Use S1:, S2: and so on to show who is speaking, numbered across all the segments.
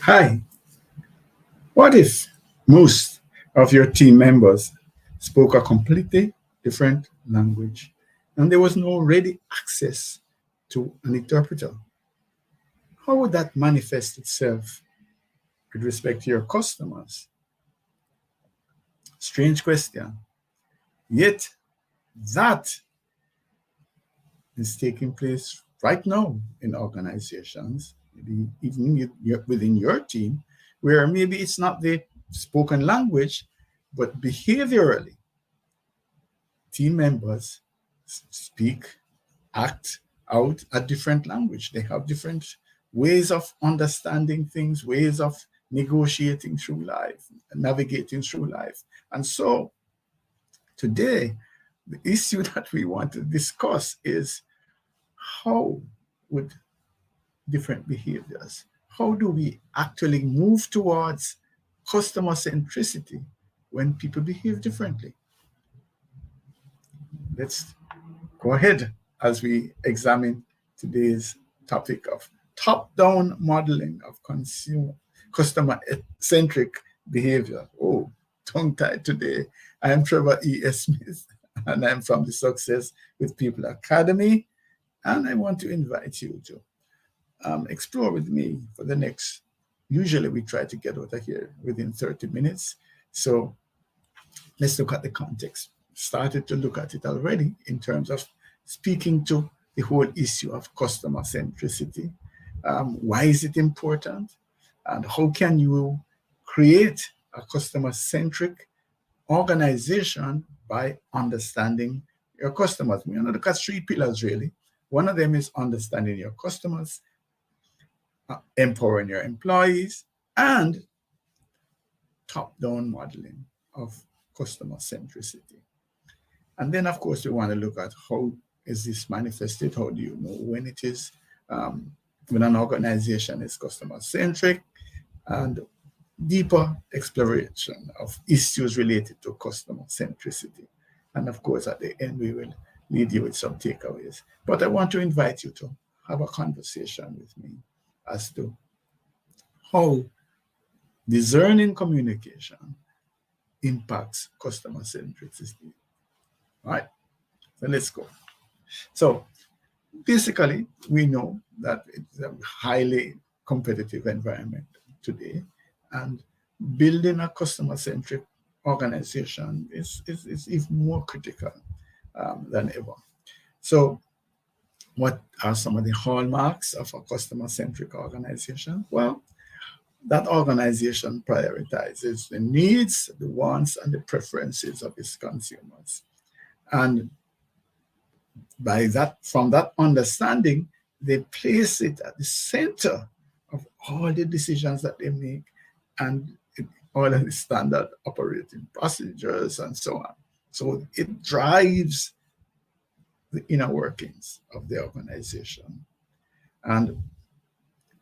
S1: Hi, what if most of your team members spoke a completely different language and there was no ready access to an interpreter? How would that manifest itself with respect to your customers? Strange question. Yet that is taking place right now in organizations, maybe even within your team, where maybe it's not the spoken language, but behaviorally, team members speak, act out a different language. They have different ways of understanding things, ways of negotiating through life, navigating through life. And so today, the issue that we want to discuss is how would different behaviors, how do we actually move towards customer centricity when people behave differently? Let's go ahead as we examine today's topic of top-down modeling of customer-centric behavior. Oh, tongue-tied today. I am Trevor E.S. Smith, and I'm from the Success with People Academy, and I want to invite you to explore with me for the next, usually we try to get out of here within 30 minutes. So let's look at the context. Started to look at it already in terms of speaking to the whole issue of customer centricity. Why is it important? And how can you create a customer-centric organization by understanding your customers? We're going to look at three pillars, really. One of them is understanding your customers, empowering your employees, and top-down modeling of customer centricity. And then, of course, we want to look at how is this manifested? How do you know when it is, when an organization is customer-centric, and deeper exploration of issues related to customer centricity. And of course, at the end, we will leave you with some takeaways. But I want to invite you to have a conversation with me as to how DISCerning communication impacts customer centricity. All right, so let's go. So basically, we know that it's a highly competitive environment today, and building a customer-centric organization is even more critical than ever. So what are some of the hallmarks of a customer-centric organization? Well, that organization prioritizes the needs, the wants, and the preferences of its consumers. And by that, from that understanding, they place it at the center of all the decisions that they make and all of the standard operating procedures and so on. So it drives the inner workings of the organization. And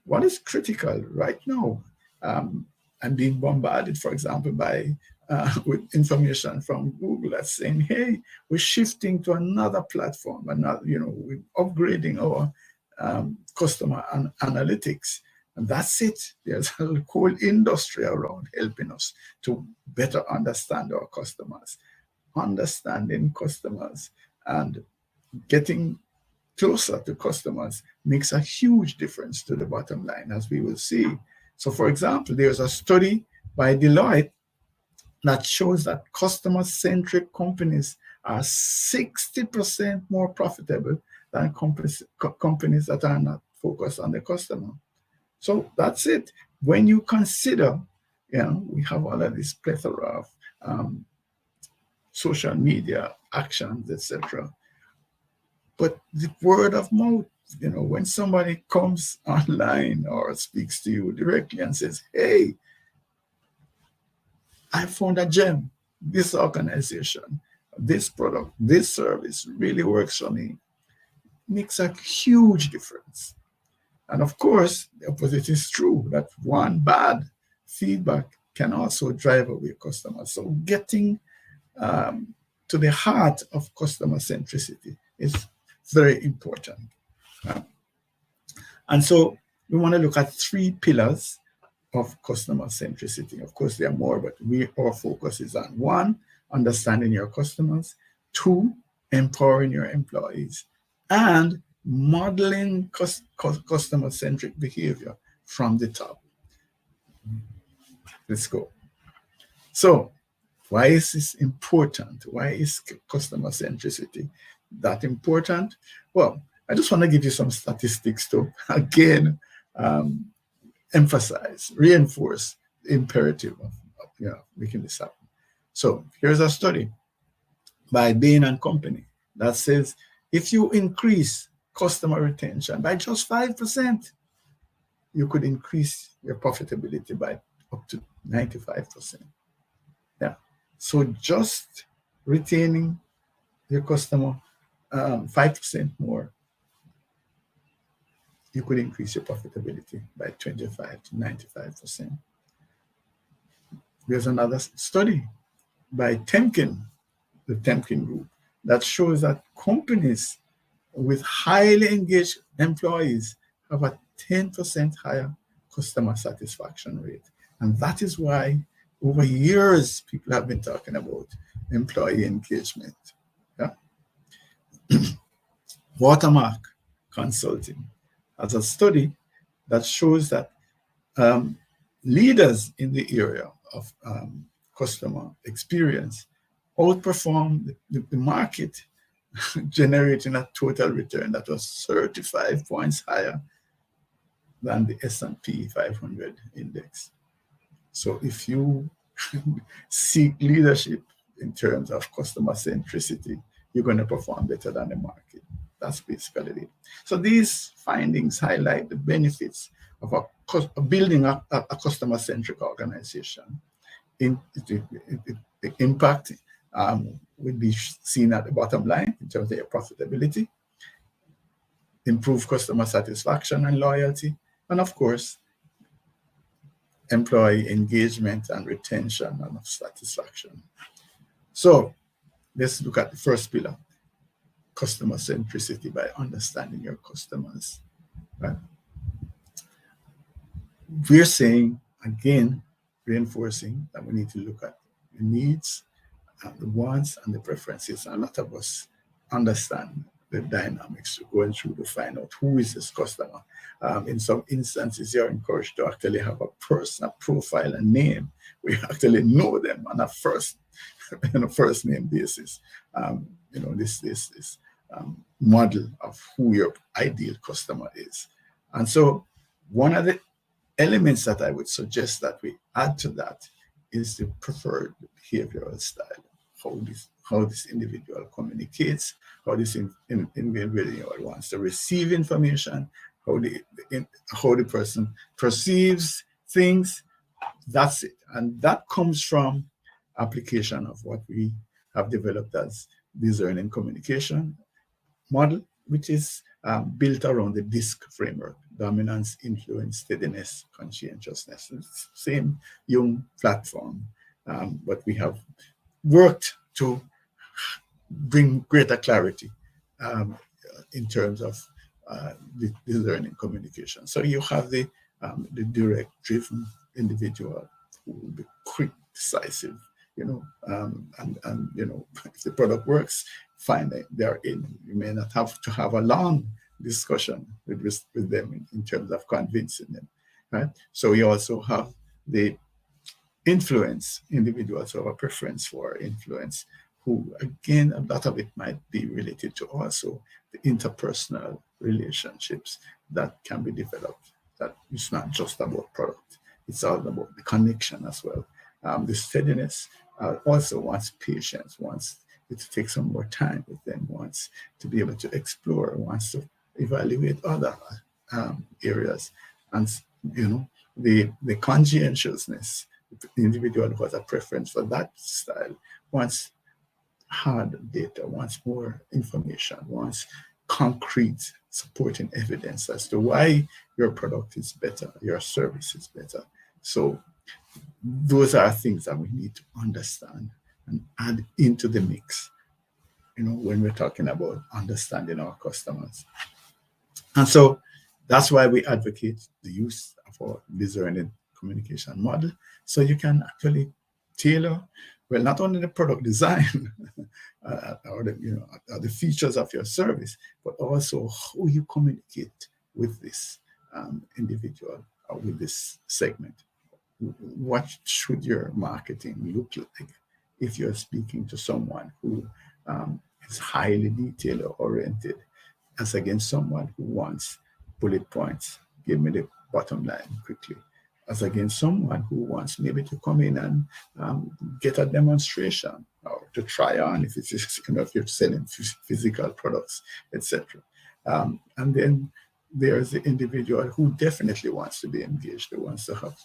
S1: what is critical right now, I'm being bombarded, for example, by with information from Google that's saying, hey, we're shifting to another platform, we're upgrading our customer analytics. And that's it. There's a whole industry around helping us to better understand our customers. Understanding customers and getting closer to customers makes a huge difference to the bottom line, as we will see. So, for example, there's a study by Deloitte that shows that customer-centric companies are 60% more profitable than companies that are not focused on the customer. So that's it. When you consider, we have all of this plethora of social media actions, etc. But the word of mouth, when somebody comes online or speaks to you directly and says, hey, I found a gem, this organization, this product, this service really works for me, makes a huge difference. And of course, the opposite is true, that one bad feedback can also drive away customers. So getting to the heart of customer centricity is very important. And so we want to look at three pillars of customer centricity. Of course, there are more, but our focus is on one, understanding your customers, two, empowering your employees, and modeling customer-centric behavior from the top. Let's go. So, why is this important? Why is customer centricity that important? Well, I just want to give you some statistics to, again, emphasize, reinforce the imperative of making this happen. So here's a study by Bain and Company that says if you increase customer retention by just 5%, you could increase your profitability by up to 95%. Yeah. So just retaining your customer 5% more, you could increase your profitability by 25 to 95%. There's another study by Temkin, the Temkin Group, that shows that companies with highly engaged employees have a 10% higher customer satisfaction rate. And that is why over years, people have been talking about employee engagement. Yeah? Watermark Consulting has a study that shows that leaders in the area of customer experience outperform the market, generating a total return that was 35 points higher than the S&P 500 index. So if you seek leadership in terms of customer centricity, you're going to perform better than the market. That's basically it. So these findings highlight the benefits of building a customer-centric organization. The impact would be seen at the bottom line in terms of your profitability, improve customer satisfaction and loyalty, and of course, employee engagement and retention and satisfaction. So let's look at the first pillar, customer centricity, by understanding your customers. Right? We're saying, again, reinforcing that we need to look at the needs, the wants, and the preferences. A lot of us understand the dynamics going through to find out who is this customer. In some instances, you're encouraged to actually have a personal profile and name. We actually know them on a first name basis. This model of who your ideal customer is. And so one of the elements that I would suggest that we add to that is the preferred behavioral style, how this individual communicates, how this individual wants to receive information, how the person perceives things. That's it. And that comes from application of what we have developed as DISCerning Communication model, which is built around the DISC framework: dominance, influence, steadiness, conscientiousness. It's the same young platform, but we have worked to bring greater clarity in terms of the DISCerning Communication. So you have the direct, driven individual who will be quick, decisive, and if the product works, fine, they're in. You may not have to have a long discussion with them in terms of convincing them, right? So you also have the influence individuals who have a preference for influence, who, again, a lot of it might be related to also the interpersonal relationships that can be developed. That it's not just about product, it's all about the connection as well. The steadiness also wants patience, wants it to take some more time with them, wants to be able to explore, wants to evaluate other areas. And the conscientiousness, the individual who has a preference for that style wants hard data, wants more information, wants concrete supporting evidence as to why your product is better, your service is better. So those are things that we need to understand and add into the mix, when we're talking about understanding our customers. And so that's why we advocate the use of our DISCerning communication model, so you can actually tailor, well, not only the product design or the features of your service, but also how you communicate with this individual or with this segment. What should your marketing look like if you're speaking to someone who is highly detail oriented, as against someone who wants bullet points, give me the bottom line quickly, as against someone who wants maybe to come in and get a demonstration or to try on if it's if you're selling physical products, etc. And then there's the individual who definitely wants to be engaged, who wants to have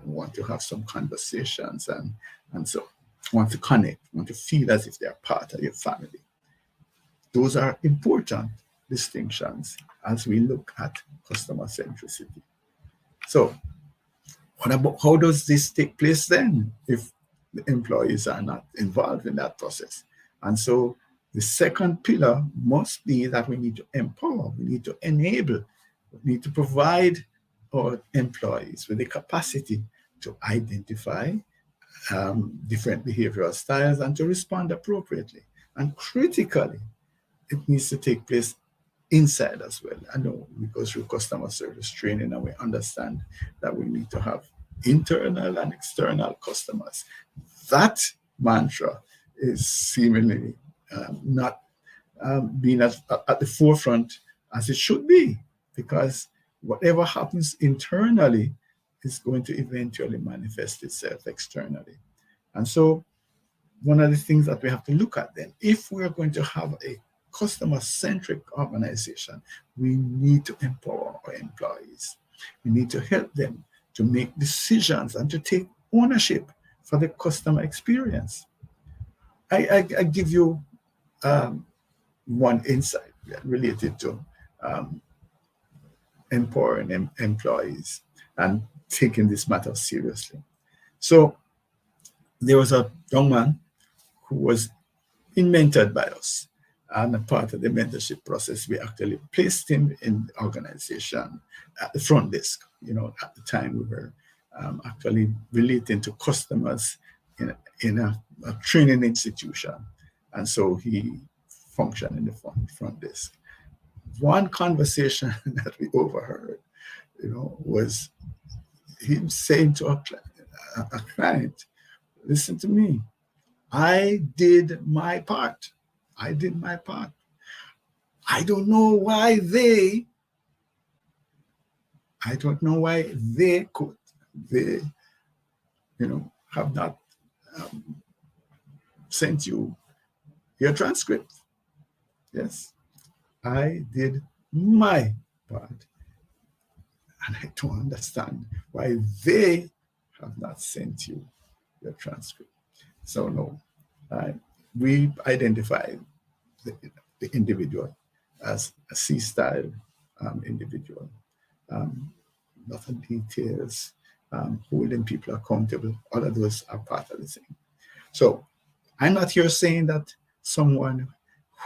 S1: want to have some conversations and so want to connect, want to feel as if they're part of your family. Those are important distinctions as we look at customer centricity. So what about, how does this take place then if the employees are not involved in that process? And so the second pillar must be that we need to empower, we need to enable, we need to provide our employees with the capacity to identify different behavioral styles and to respond appropriately. And critically, it needs to take place inside as well. I know we go through customer service training and we understand that we need to have internal and external customers. That mantra is seemingly not being at the forefront as it should be, because whatever happens internally is going to eventually manifest itself externally. And so one of the things that we have to look at then, if we're going to have a customer-centric organization, we need to empower our employees. We need to help them to make decisions and to take ownership for the customer experience. I give you one insight related to empowering employees and taking this matter seriously. So there was a young man who was being mentored by us. And a part of the mentorship process, we actually placed him in the organization at the front desk. At the time we were actually relating to customers in a training institution. And so he functioned in the front desk. One conversation that we overheard, was him saying to a client, listen to me, I did my part. I did my part. I don't know why they could. They, have not sent you your transcript. Yes, I did my part. And I don't understand why they have not sent you your transcript. So no, we identified the individual as a C-style individual. Lot of details, holding people accountable, all of those are part of the thing. So I'm not here saying that someone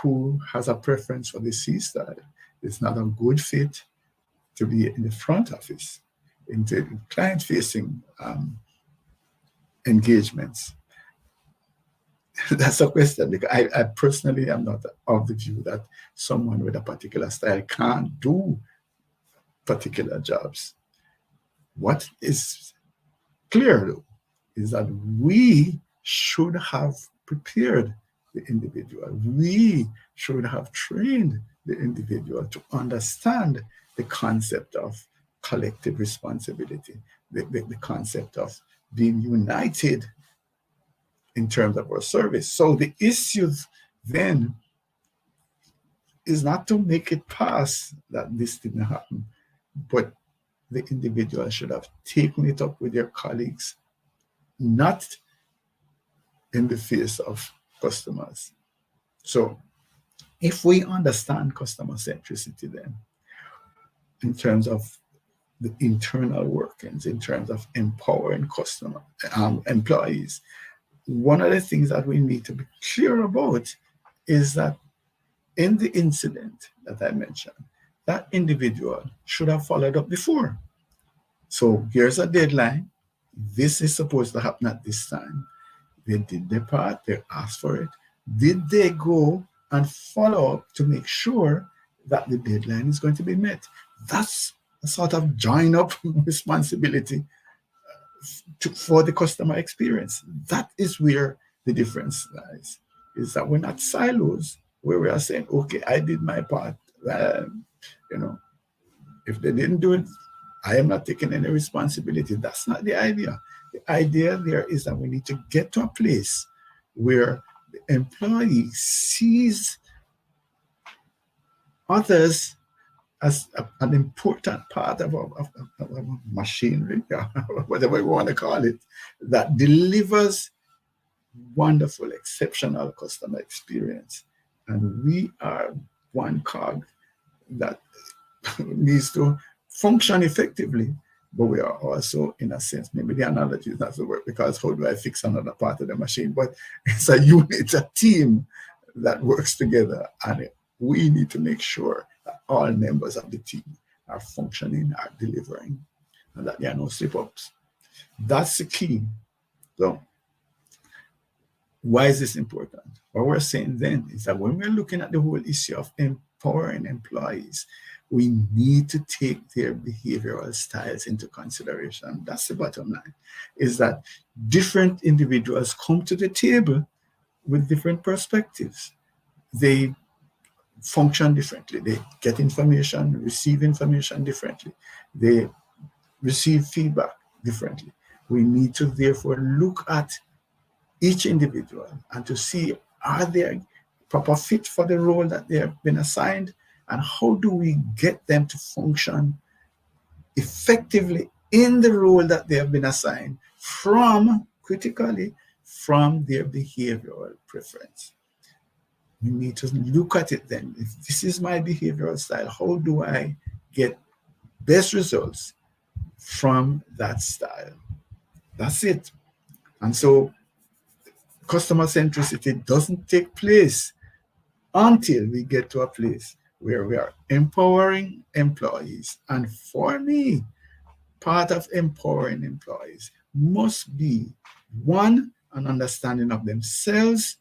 S1: who has a preference for the C-style is not a good fit to be in the front office, into client-facing engagements. That's a question, because I personally am not of the view that someone with a particular style can't do particular jobs. What is clear, though, is that we should have prepared the individual. We should have trained the individual to understand the concept of collective responsibility, the concept of being united in terms of our service. So the issue then is not to make it pass that this didn't happen, but the individual should have taken it up with their colleagues, not in the face of customers. So if we understand customer centricity then, in terms of the internal workings, in terms of empowering employees, one of the things that we need to be clear about is that in the incident that I mentioned, that individual should have followed up before. So here's a deadline. This is supposed to happen at this time. They did their part, they asked for it. Did they go and follow up to make sure that the deadline is going to be met? That's a sort of join up responsibility for the customer experience. That is where the difference lies, is that we're not silos where we are saying, okay, I did my part. You know, if they didn't do it, I am not taking any responsibility. That's not the idea. The idea there is that we need to get to a place where the employee sees others as an important part of machinery, whatever we want to call it, that delivers wonderful, exceptional customer experience. And we are one cog that needs to function effectively, but we are also, in a sense, maybe the analogy is not to work, because how do I fix another part of the machine? But it's a unit, a team that works together, and we need to make sure that all members of the team are functioning, are delivering, and that there are no slip-ups. That's the key. So why is this important? What we're saying then is that when we're looking at the whole issue of empowering employees, we need to take their behavioral styles into consideration. That's the bottom line, is that different individuals come to the table with different perspectives. They function differently. They get information, receive information differently. They receive feedback differently. We need to therefore look at each individual and to see, are they a proper fit for the role that they have been assigned, and how do we get them to function effectively in the role that they have been assigned, critically, from their behavioral preference. We need to look at it then. If this is my behavioral style, how do I get best results from that style? That's it. And so customer centricity doesn't take place until we get to a place where we are empowering employees. And for me, part of empowering employees must be, one, an understanding of themselves,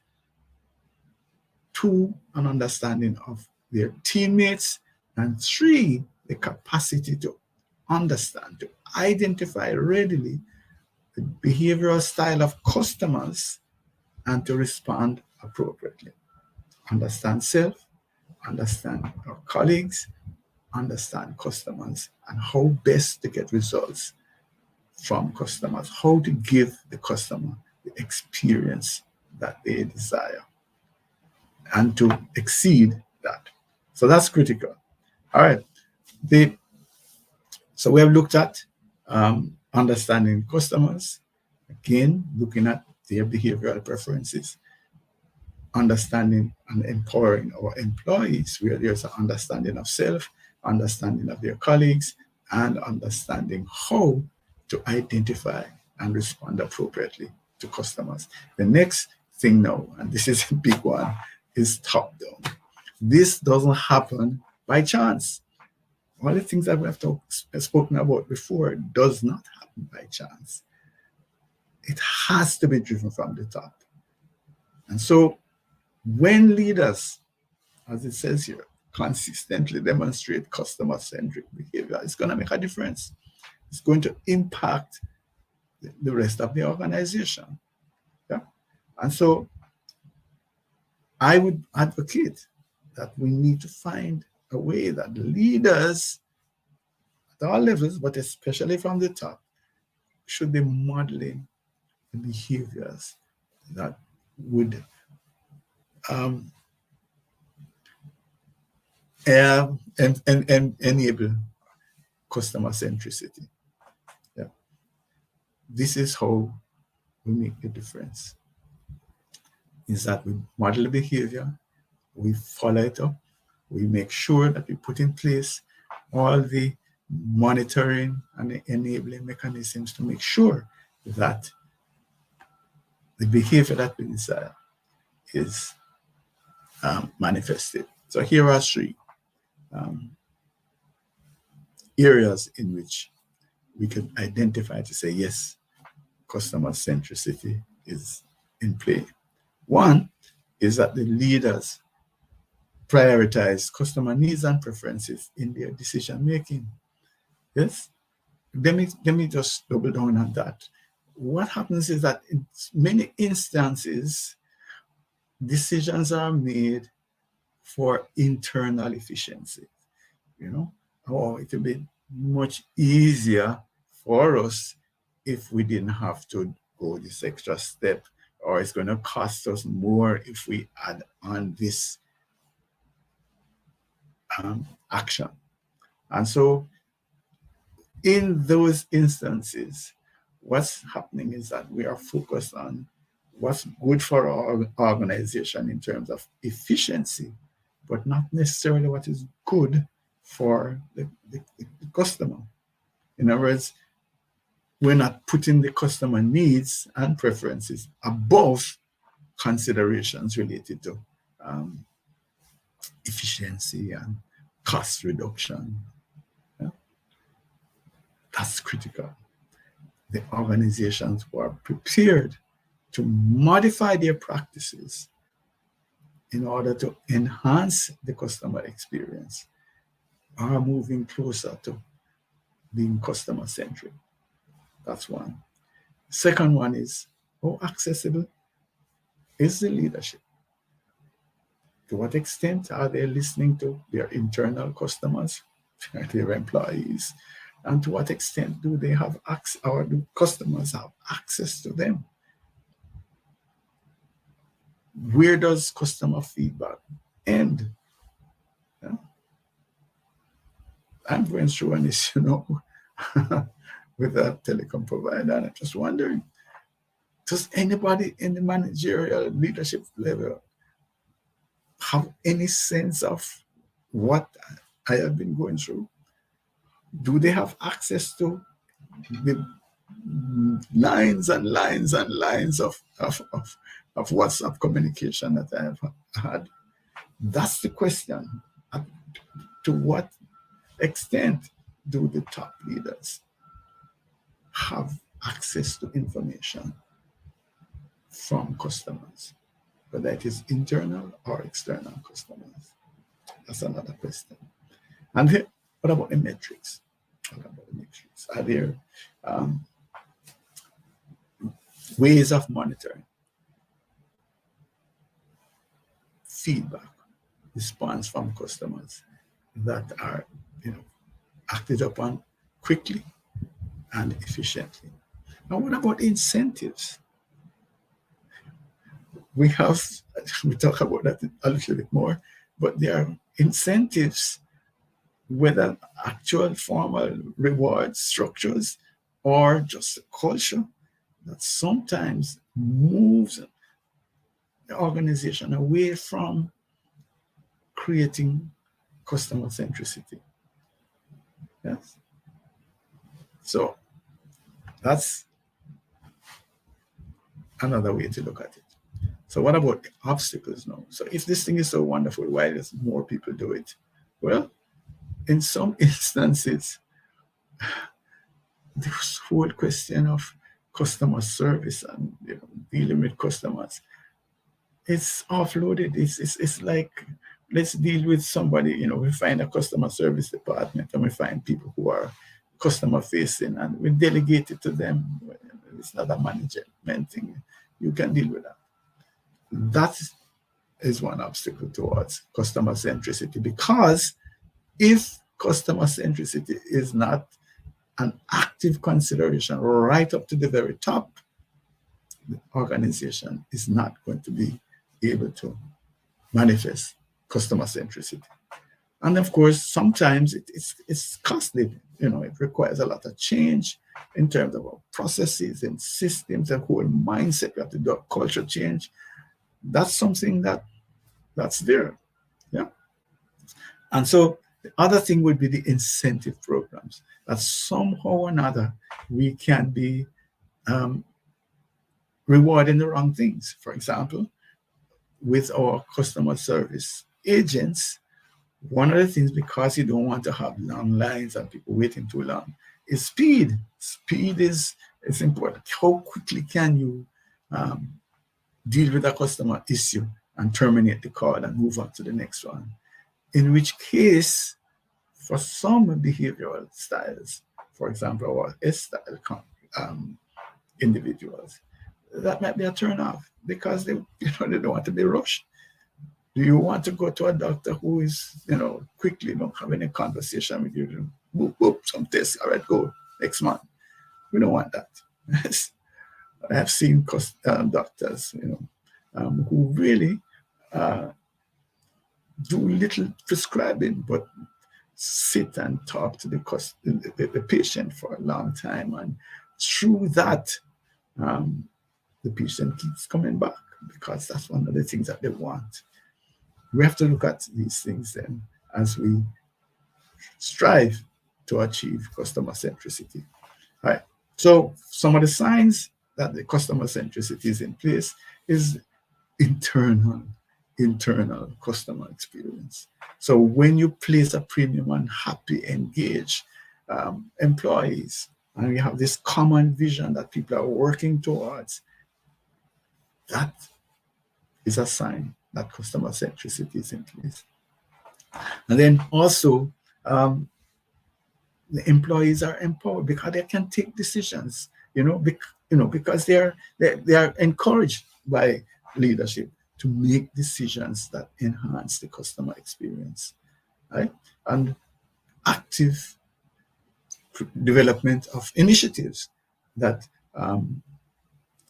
S1: two, an understanding of their teammates, and three, the capacity to understand, to identify readily the behavioral style of customers and to respond appropriately. Understand self, understand our colleagues, understand customers, and how best to get results from customers, how to give the customer the experience that they desire, and to exceed that. So that's critical. All right. So we have looked at understanding customers, again, looking at their behavioral preferences, understanding and empowering our employees, where there's an understanding of self, understanding of their colleagues, and understanding how to identify and respond appropriately to customers. The next thing now, and this is a big one, is top-down. This doesn't happen by chance. All the things that we have spoken about before does not happen by chance. It has to be driven from the top. And so when leaders, as it says here, consistently demonstrate customer-centric behavior, it's going to make a difference. It's going to impact the rest of the organization. Yeah? And so I would advocate that we need to find a way that leaders at all levels, but especially from the top, should be modeling the behaviors that would enable customer centricity. Yeah. This is how we make the difference, is that we model the behavior, we follow it up, we make sure that we put in place all the monitoring and the enabling mechanisms to make sure that the behavior that we desire is manifested. So here are three areas in which we can identify to say, yes, customer centricity is in play. One is that the leaders prioritize customer needs and preferences in their decision making. Yes, let me just double down on that. What happens is that in many instances, decisions are made for internal efficiency. It would be much easier for us if we didn't have to go this extra step, or it's going to cost us more if we add on this action. And so in those instances, what's happening is that we are focused on what's good for our organization in terms of efficiency, but not necessarily what is good for the customer. In other words, we're not putting the customer needs and preferences above considerations related to efficiency and cost reduction. Yeah? That's critical. The organizations who are prepared to modify their practices in order to enhance the customer experience are moving closer to being customer-centric. That's one. Second one is, how accessible is the leadership? To what extent are they listening to their internal customers, their employees? And to what extent do they have access, or do customers have access to them? Where does customer feedback end? Yeah. I'm going through an issue, with a telecom provider, and I'm just wondering, does anybody in the managerial leadership level have any sense of what I have been going through? Do they have access to the lines and lines and lines of WhatsApp communication that I have had? That's the question. To what extent do the top leaders have access to information from customers, whether it is internal or external customers? That's another question. And here, what about the metrics? Are there ways of monitoring feedback, response from customers that are acted upon quickly and efficiently? And what about incentives? We talk about that a little bit more, but there are incentives, whether actual formal reward structures or just a culture that sometimes moves the organization away from creating customer centricity. Yes. So that's another way to look at it. So what about the obstacles now? So if this thing is so wonderful, why does more people do it? Well, in some instances, this whole question of customer service and dealing with customers, it's offloaded. It's like, let's deal with somebody. We find a customer service department and we find people who are customer facing and we delegate it to them. It's not a management thing. You can deal with that. That is one obstacle towards customer centricity, because if customer centricity is not an active consideration right up to the very top, the organization is not going to be able to manifest customer centricity. And of course, sometimes it's costly. It requires a lot of change in terms of our processes and systems, the whole mindset. We have to do a culture change. That's something that's there. Yeah. And so the other thing would be the incentive programs, that somehow or another we can be rewarding the wrong things. For example, with our customer service agents, one of the things, because you don't want to have long lines and people waiting too long, is speed. Speed is It's important. How quickly can you deal with a customer issue and terminate the call and move on to the next one? In which case, for some behavioral styles, for example, our S-style individuals, that might be a turn off because they don't want to be rushed. Do you want to go to a doctor who is, quickly not having a conversation with you? Boop, boop, some tests. All right, go next month. We don't want that. I have seen doctors, who really do little prescribing, but sit and talk to the patient for a long time, and through that, the patient keeps coming back because that's one of the things that they want. We have to look at these things then as we strive to achieve customer centricity. All right. So some of the signs that the customer centricity is in place is internal customer experience. So when you place a premium on happy, engaged employees, and you have this common vision that people are working towards, that is a sign that customer centricity is in place. And then also, the employees are empowered because they can take decisions, because they are encouraged by leadership to make decisions that enhance the customer experience, right? And active development of initiatives that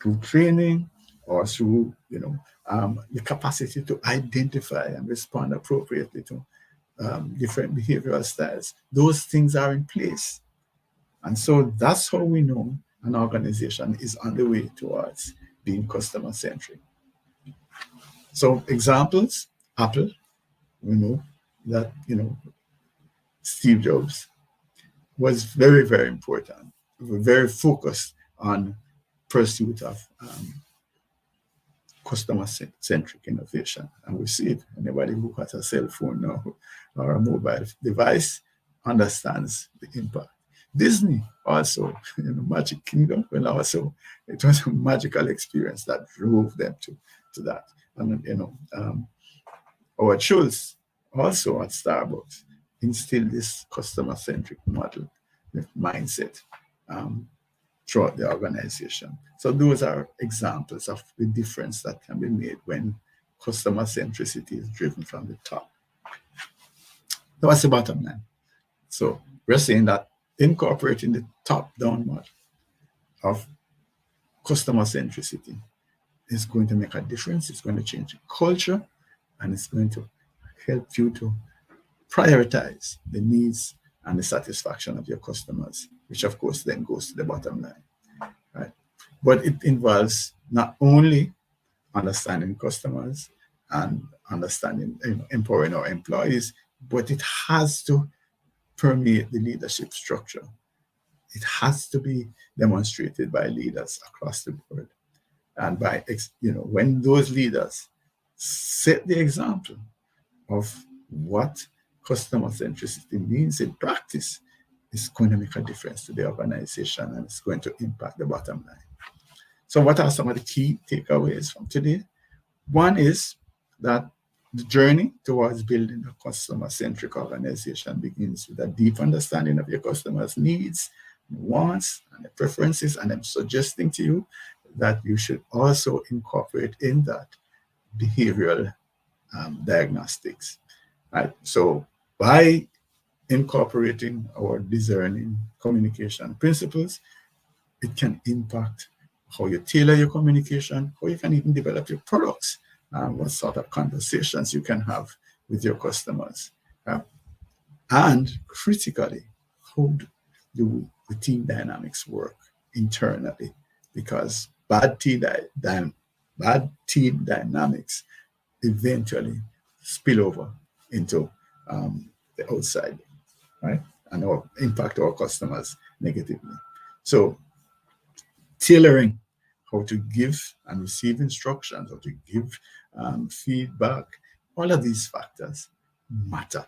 S1: through training or through the capacity to identify and respond appropriately to different behavioral styles, those things are in place. And so that's how we know an organization is on the way towards being customer centric. So examples, Apple, we know that Steve Jobs was very, very important, very focused on pursuit of customer-centric innovation. And we see it. Anybody who has a cell phone now or a mobile device understands the impact. Disney also, Magic Kingdom, well, also it was a magical experience that drove them to that. And Howard Schultz also at Starbucks instilled this customer-centric model, mindset throughout the organization. So those are examples of the difference that can be made when customer centricity is driven from the top. So what's the bottom line? So we're saying that incorporating the top-down model of customer centricity is going to make a difference. It's going to change the culture, and it's going to help you to prioritize the needs and the satisfaction of your customers, which of course then goes to the bottom line, right? But it involves not only understanding customers and understanding, empowering our employees, but it has to permeate the leadership structure. It has to be demonstrated by leaders across the board. And by, when those leaders set the example of what customer centricity means in practice, it's going to make a difference to the organization, and it's going to impact the bottom line. So what are some of the key takeaways from today? One is that the journey towards building a customer-centric organization begins with a deep understanding of your customers' needs, wants, and their preferences, and I'm suggesting to you that you should also incorporate in that behavioral diagnostics. Right? So by incorporating our DISCerning communication principles, it can impact how you tailor your communication, how you can even develop your products, what sort of conversations you can have with your customers. And critically, how do the team dynamics work internally? Because bad team dynamics eventually spill over into the outside, right? And impact our customers negatively. So tailoring, how to give and receive instructions, how to give feedback, all of these factors matter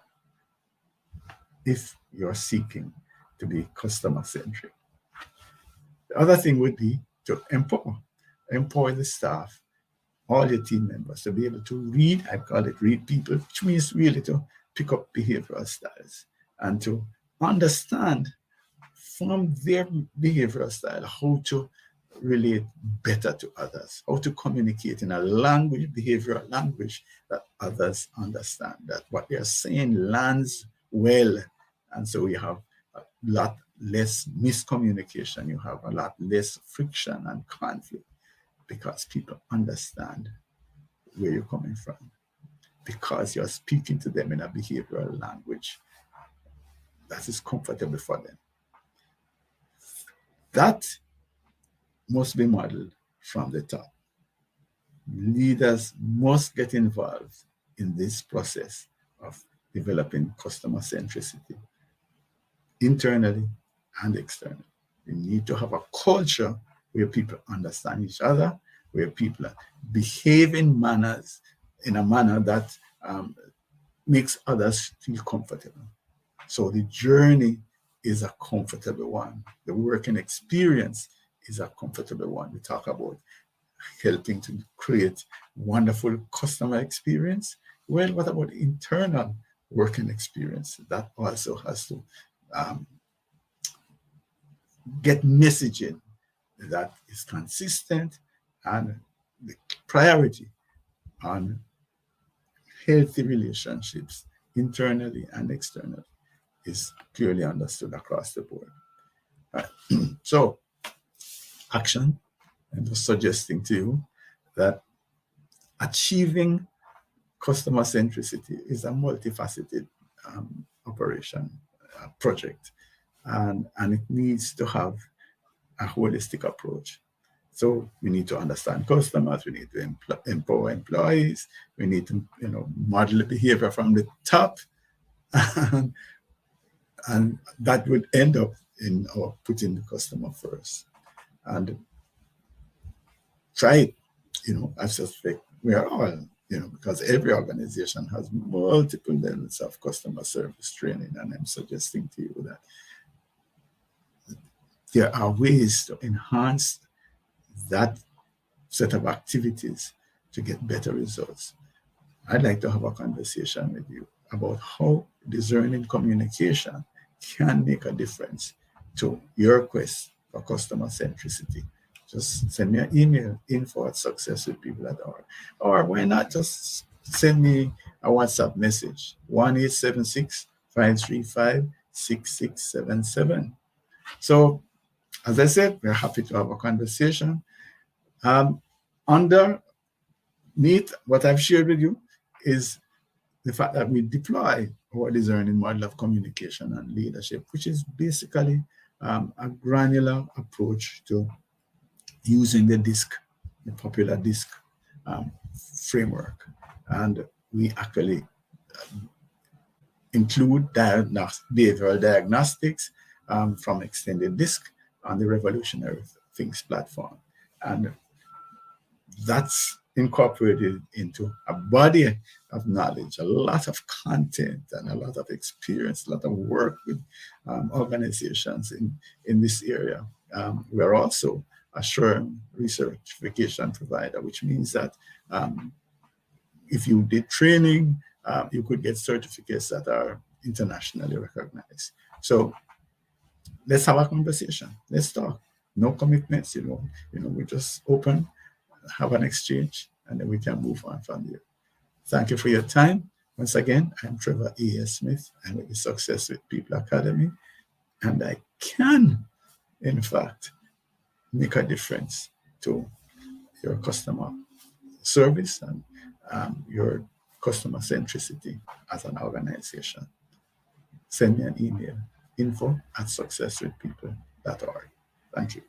S1: if you're seeking to be customer-centric. The other thing would be to empower the staff, all your team members, to be able to read, I call it read people, which means really to pick up behavioral styles and to understand from their behavioral style how to relate better to others, how to communicate in a language, behavioral language that others understand, that what they are saying lands well. And so you have a lot less miscommunication, you have a lot less friction and conflict because people understand where you're coming from, because you're speaking to them in a behavioral language that is comfortable for them. That must be modeled from the top. Leaders must get involved in this process of developing customer centricity, internally and externally. We need to have a culture where people understand each other, where people behave in a manner that makes others feel comfortable. So the journey is a comfortable one. The working experience is a comfortable one. We talk about helping to create wonderful customer experience. Well, what about internal working experience? That also has to get messaging that is consistent, and the priority on healthy relationships internally and externally is clearly understood across the board. Right. So, action, I'm just suggesting to you that achieving customer centricity is a multifaceted operation, project, and it needs to have a holistic approach. So we need to understand customers, we need to empower employees, we need to model behavior from the top, and that would end up in our putting the customer first. And try it, I suspect we are all, because every organization has multiple levels of customer service training, and I'm suggesting to you that there are ways to enhance that set of activities to get better results. I'd like to have a conversation with you about how DISCerning Communication can make a difference to your quest for customer centricity. Just send me an email, info@successwithpeople.org. Or why not just send me a WhatsApp message, 1-876-535-6677. So, as I said, we're happy to have a conversation. Underneath what I've shared with you is the fact that we deploy our DISCerning model of communication and leadership, which is basically a granular approach to using the popular DISC framework. And we actually include behavioral diagnostics from Extended DISC on the Revolutionary Things platform. And that's incorporated into a body of knowledge, a lot of content and a lot of experience, a lot of work with organizations in this area. We're also a SHRM recertification provider, which means that if you did training, you could get certificates that are internationally recognized. So let's have a conversation. Let's talk. No commitments, we just open, have an exchange, and then we can move on from there. Thank you for your time. Once again, I'm Trevor E.S. Smith. I'm with the Success with People Academy, and I can, in fact, make a difference to your customer service and your customer centricity as an organization. Send me an email, info@successwithpeople.org. Thank you.